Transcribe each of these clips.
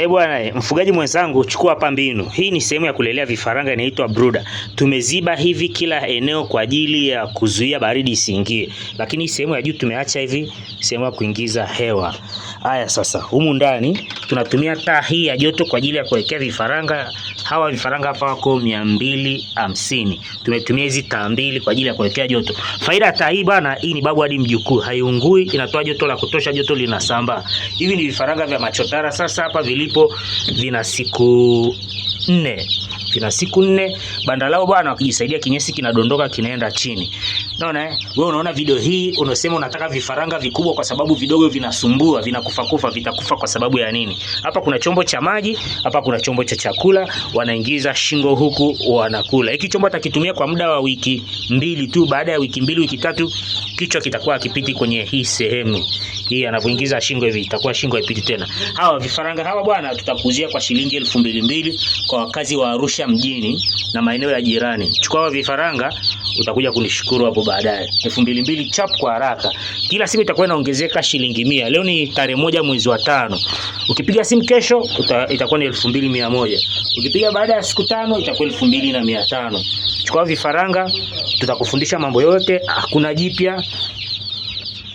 Bwana mfugaji mwenzangu, chukua hapa mbinu. Hii ni sehemu ya kulelea vifaranga, inaitwa brooder. Tumeziba hivi kila eneo kwa ajili ya kuzuia baridi isiingie. Lakini sehemu ya juu tumeacha hivi sehemu ya kuingiza hewa. Haya sasa, humu ndani tunatumia taa hii ya joto kwa ajili ya kuwekea vifaranga. Hawa vifaranga hapa wako 250. Tumetumia hizi taa mbili kwa ajili ya kuwekea joto. Faida ya taa hii bwana, hii ni babu hadi mjukuu. Haiungui, inatoa joto la kutosha, joto linasambaa. Hivi ni vifaranga vya machotara. Sasa hapa vilipo vina siku 4. Vina siku 4. Banda lao bwana, wakijisaidia kinyesi kinadondoka kinaenda chini. Unaona wewe unaona video hii unasema unataka vifaranga vikubwa kwa sababu vidogo vinasumbua, vinakufa, vitakufa kwa sababu ya nini? Hapa kuna chombo cha maji, hapa kuna chombo cha chakula, wanaingiza shingo huku wanakula. Hiki chombo atakitumia kwa muda wa wiki 2 tu. Baada ya wiki 2 wiki 3 kichwa kitakuwa kipiti kwenye hii sehemu. Hii anapoingiza shingo hivi itakuwa shingo haipiti tena. Hawa vifaranga hawa bwana tutakuzia kwa shilingi 2200 kwa wakazi wa Arusha mjini na maeneo ya jirani. Chukua hawa vifaranga, utakuja kunishukuru hapo baadaye. 2200 chap kwa haraka. Kila siku itakuwa inaongezeka shilingi 100. Leo ni tarehe 1 mwezi wa 5. Ukipiga simu kesho itakuwa ni 2100. Ukipiga baada ya siku 5 itakuwa 2500. Chukua vifaranga, tutakufundisha mambo yote, hakuna jipya.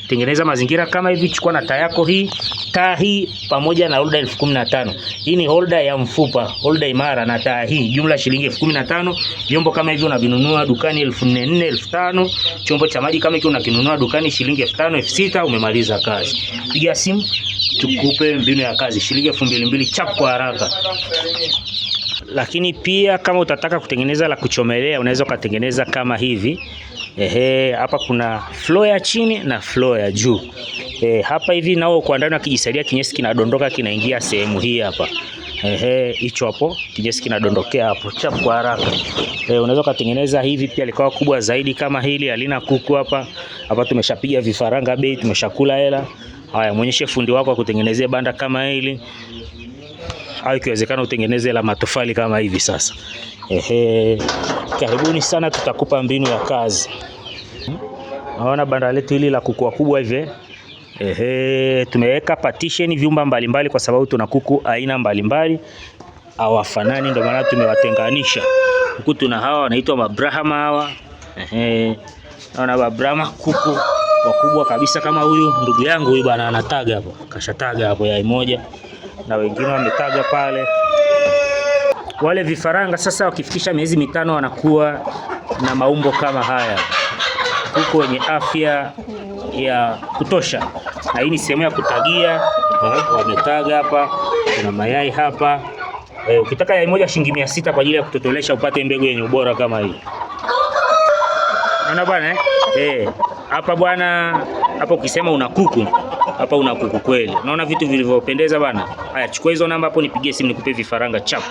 Tengeneza mazingira kama hivi, chukua na taa yako hii. Taa hii pamoja na holder 15000. Hii ni holder ya mfupa, holder imara na taa hii. Jumla shilingi 15000. Vyombo kama hivi unavinunua dukani 4400, 5000. Chombo cha maji kama hiki unakinunua dukani shilingi 5000, 6000, umemaliza kazi. Piga simu tukupe mbinu ya kazi, shilingi 2200 chap kwa haraka. Lakini pia kama utataka kutengeneza la kuchomelea, unaweza kutengeneza kama hivi. Hapa kuna floor ya chini na floor ya juu. Hapa hivi nao kwa ndani akijisaidia kinyesi kinadondoka kinaingia sehemu hii hapa. Hicho hapo kinyesi kinadondokea hapo chap kwa haraka. Unaweza kutengeneza hivi pia likawa kubwa zaidi kama hili, halina kuku hapa. Hapa tumeshapiga vifaranga bei, tumeshakula hela. Haya, muonyeshe fundi wako kutengenezea banda kama hili. Au ikiwezekana utengeneze la matofali kama hivi sasa. Karibuni sana, tutakupa mbinu ya kazi. Naona banda letu hili la kuku kubwa hivi. Tumeweka partition vyumba mbalimbali kwa sababu tuna kuku aina mbalimbali. Hawafanani, ndio maana tumewatenganisha. Huku tuna hawa wanaitwa mabrahama hawa. Naona mabrahama kuku wakubwa kabisa kama huyu ndugu yangu huyu bwana anataga hapo. Kashataga hapo yai moja. Na wengine wametaga pale. Wale vifaranga sasa wakifikisha miezi 5 wanakuwa na maumbo kama haya. Kuku wenye afya ya kutosha. Na hii ni sehemu ya kutagia. Wametaga hapa. Kuna mayai hapa. Ukitaka yai moja shilingi 600 kwa ajili ya kutotolesha upate mbegu yenye ubora kama hii. Unaona bwana hapa bwana, hapa ukisema una kuku, hapa una kuku kweli. Unaona vitu vilivyopendeza bwana. Haya, chukua hizo namba hapo nipigie simu nikupe vifaranga chap.